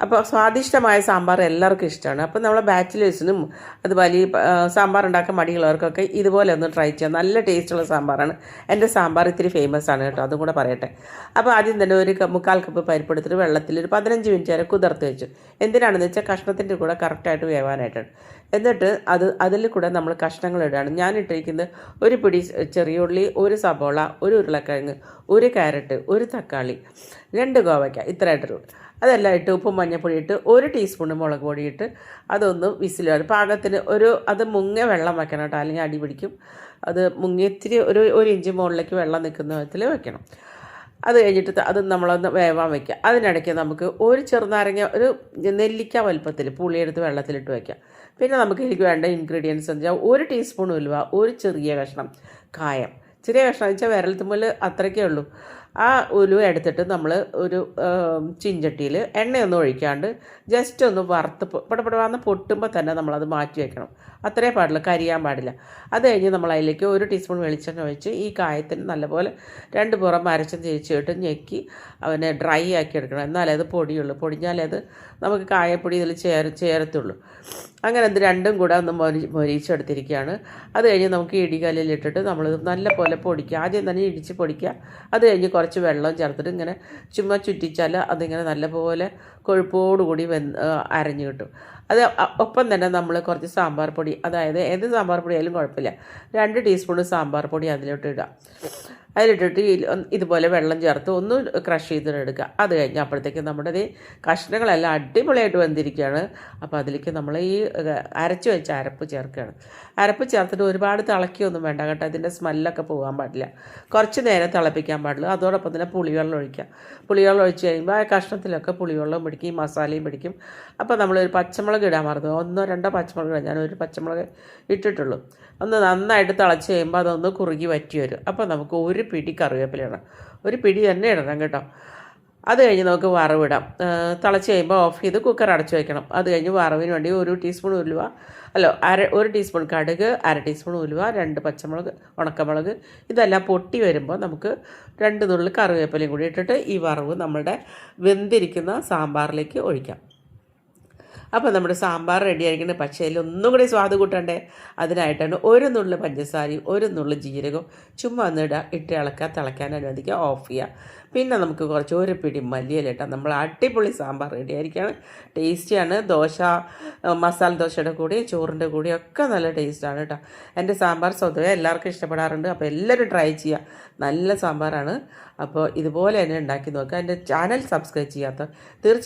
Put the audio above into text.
അപ്പോൾ സ്വാദിഷ്ടമായ സാമ്പാർ എല്ലാവർക്കും ഇഷ്ടമാണ്. അപ്പോൾ നമ്മളെ ബാച്ചിലേഴ്സിനും അതുപോലെ ഈ സാമ്പാർ ഉണ്ടാക്കാൻ മടിയുള്ളവർക്കൊക്കെ ഇതുപോലെ ഒന്ന് ട്രൈ ചെയ്യാം. നല്ല ടേസ്റ്റുള്ള സാമ്പാറാണ്. എൻ്റെ സാമ്പാർ ഇത്തിരി ഫേമസ് ആണ് കേട്ടോ, അതും കൂടെ പറയട്ടെ. അപ്പോൾ ആദ്യം തന്നെ ഒരു 1/4 കപ്പ് പരിപ്പെടുത്തിട്ട് വെള്ളത്തിൽ ഒരു 15 മിനിറ്റ് വരെ കുതിർത്ത് വെച്ചു. എന്തിനാണെന്ന് വെച്ചാൽ കഷ്ണത്തിൻ്റെ കൂടെ കറക്റ്റായിട്ട് വേവാനായിട്ടാണ്. എന്നിട്ട് അതിൽ കൂടെ നമ്മൾ കഷ്ണങ്ങൾ ഇടുകയാണ്. ഞാൻ ഇട്ടിരിക്കുന്നത് ഒരു പിടി ചെറിയ ഉള്ളി, ഒരു സബോള, ഒരു ഉരുളക്കിഴങ്ങ്, ഒരു ക്യാരറ്റ്, ഒരു തക്കാളി, 2 കോവയ്ക്ക, ഇത്രയായിട്ടുള്ളൂ. അതെല്ലാം ഇട്ട് ഉപ്പും മഞ്ഞൾപ്പൊടി ഇട്ട് 1 ടീസ്പൂൺ മുളക് പൊടി ഇട്ട് അതൊന്ന് വിസിലാണ് പാകത്തിന് അത് മുങ്ങിയ വെള്ളം വെക്കണം കേട്ടോ, അല്ലെങ്കിൽ അടി പിടിക്കും. അത് മുങ്ങി ഇത്തിരി ഒരു ഇഞ്ച് മുകളിലേക്ക് വെള്ളം നിൽക്കുന്ന വിധത്തിൽ വെക്കണം. അത് കഴിഞ്ഞിട്ട് അത് നമ്മളൊന്ന് വേവാൻ വയ്ക്കുക. അതിനിടയ്ക്ക് നമുക്ക് ഒരു ചെറുനാരങ്ങ, ഒരു നെല്ലിക്ക വലുപ്പത്തിൽ പുളിയെടുത്ത് വെള്ളത്തിലിട്ട് വയ്ക്കാം. പിന്നെ നമുക്ക് എനിക്ക് വേണ്ട ഇൻഗ്രീഡിയൻസ് എന്ന് വെച്ചാൽ 1 ടീസ്പൂൺ ഉലുവ, ഒരു ചെറിയ കഷ്ണം കായം. ചെറിയ കഷ്ണം വെച്ചാൽ വിരൽത്തുമ്പിൽ അത്രയ്ക്കേ ഉള്ളൂ. ആ ഉലുവ എടുത്തിട്ട് നമ്മൾ ഒരു ചീഞ്ചട്ടിയിൽ എണ്ണയൊന്നും ഒഴിക്കാണ്ട് ജസ്റ്റ് ഒന്ന് വറുത്ത് പടപടവാന്ന് പൊട്ടുമ്പോൾ തന്നെ നമ്മളത് മാറ്റി വയ്ക്കണം. അത്രേ പാടില്ല, കരിയാൻ പാടില്ല. അത് കഴിഞ്ഞ് നമ്മൾ അതിലേക്ക് 1 ടീസ്പൂൺ വെളിച്ചെണ്ണ ഒഴിച്ച് ഈ കായത്തിന് നല്ലപോലെ 2 പുറം അരച്ചും തിരിച്ചിട്ട് ഞെക്കി അവനെ ഡ്രൈ ആക്കി എടുക്കണം. എന്നാലേ അത് പൊടിയുള്ളൂ. പൊടിഞ്ഞാലേ അത് നമുക്ക് കായപ്പൊടി ഇതിൽ ചേരത്തുള്ളൂ. അങ്ങനെ ഇത് രണ്ടും കൂടെ ഒന്ന് മൊരിച്ചെടുത്തിരിക്കുകയാണ്. അത് കഴിഞ്ഞ് നമുക്ക് ഇടികല്ലിലിട്ടിട്ട് നമ്മൾ നല്ല പോലെ പൊടിക്കുക. ആദ്യം തന്നെ ഇടിച്ച് പൊടിക്കുക. അത് കഴിഞ്ഞ് കുറച്ച് വെള്ളം ചേർത്തിട്ട് ഇങ്ങനെ ചുമ്മാ ചുറ്റിച്ചാൽ അതിങ്ങനെ നല്ലപോലെ കൊഴുപ്പോടുകൂടി അരഞ്ഞു കിട്ടും. അത് ഒപ്പം തന്നെ നമ്മൾ കുറച്ച് സാമ്പാർ പൊടി, അതായത് ഏത് സാമ്പാർ പൊടി ആയാലും കുഴപ്പമില്ല, 2 ടീസ്പൂൺ സാമ്പാർ പൊടി അതിലോട്ട് ഇടുക. അതിലിട്ടിട്ട് ഇതുപോലെ വെള്ളം ചേർത്ത് ഒന്ന് ക്രഷ് ചെയ്തിട്ടെടുക്കുക. അത് കഴിഞ്ഞ് അപ്പോഴത്തേക്ക് നമ്മുടെ കഷ്ണങ്ങളെല്ലാം അടിപൊളിയായിട്ട് വെന്തിരിക്കുകയാണ്. അപ്പോൾ അതിലേക്ക് നമ്മൾ ഈ അരച്ച് വെച്ച അരപ്പ് ചേർക്കുകയാണ്. അരപ്പ് ചേർത്തിട്ട് ഒരുപാട് തിളക്കിയൊന്നും വേണ്ട കേട്ടോ, അതിൻ്റെ സ്മെല്ലൊക്കെ പോകാൻ പാടില്ല. കുറച്ച് നേരം തിളപ്പിക്കാൻ പാടുള്ളൂ. അതോടൊപ്പം തന്നെ പുളിവെള്ളം ഒഴിക്കുക. പുളിവെള്ളം ഒഴിച്ച് കഴിയുമ്പോൾ ആ കഷ്ണത്തിലൊക്കെ പുളിവെള്ളം പിടിക്കും, ഈ മസാലയും പിടിക്കും. അപ്പോൾ നമ്മളൊരു പച്ചമുളക് ഇടാൻ മറന്നു, 1-2 പച്ചമുളക് ഇടാം. ഞാനൊരു പച്ചമുളക് ഇട്ടിട്ടുള്ളൂ. ഒന്ന് നന്നായിട്ട് തിളച്ച് കഴിയുമ്പോൾ അതൊന്ന് കുറുകി വറ്റി വരും. അപ്പോൾ നമുക്ക് 1 പിടി കറിവേപ്പില ഇടണം. 1 പിടി തന്നെ ഇടണം കേട്ടോ. അത് കഴിഞ്ഞ് നമുക്ക് വറവിടാം. തിളച്ച് കഴിയുമ്പോൾ ഓഫ് ചെയ്ത് കുക്കർ അടച്ച് വയ്ക്കണം. അത് കഴിഞ്ഞ് വറവിന് വേണ്ടി 1 ടീസ്പൂൺ ഉലുവ, 1 ടീസ്പൂൺ കടുക്, 1/2 ടീസ്പൂൺ ഉലുവ, 2 പച്ചമുളക്, ഉണക്കമുളക്, ഇതെല്ലാം പൊട്ടി വരുമ്പോൾ നമുക്ക് 2 നുള്ളി കറിവേപ്പിലയും കൂടി ഇട്ടിട്ട് ഈ വറവ് നമ്മുടെ വെന്തിരിക്കുന്ന സാമ്പാറിലേക്ക് ഒഴിക്കാം. അപ്പോൾ നമ്മുടെ സാമ്പാർ റെഡി ആയിരിക്കുന്നത്. പക്ഷേ അതിൽ ഒന്നും കൂടി സ്വാദ് കൂട്ടണ്ടേ, അതിനായിട്ടാണ് 1 നുള്ളി പഞ്ചസാരയും 1 നുള്ളി ജീരകവും ചുമ്മാ ഒന്നിടുക, ഇട്ട് ഇളക്കുക, തിളയ്ക്കാൻ അനുവദിക്കുക, ഓഫ് ചെയ്യുക. പിന്നെ നമുക്ക് കുറച്ച് 1 പിടി മല്ലിയില ഇട്ടാൽ നമ്മൾ അടിപൊളി സാമ്പാർ റെഡി ആയിരിക്കുകയാണ്. ടേസ്റ്റിയാണ്. ദോശ, മസാല ദോശയുടെ കൂടി ചോറിൻ്റെ കൂടിയൊക്കെ നല്ല ടേസ്റ്റാണ് കേട്ടോ. എൻ്റെ സാമ്പാർ സ്വതവേ എല്ലാവർക്കും ഇഷ്ടപ്പെടാറുണ്ട്. അപ്പോൾ എല്ലാവരും ട്രൈ ചെയ്യുക, നല്ല സാമ്പാറാണ്. അപ്പോൾ ഇതുപോലെ തന്നെ ഉണ്ടാക്കി നോക്കുക. എൻ്റെ ചാനൽ സബ്സ്ക്രൈബ് ചെയ്യാത്ത തീർച്ചയായും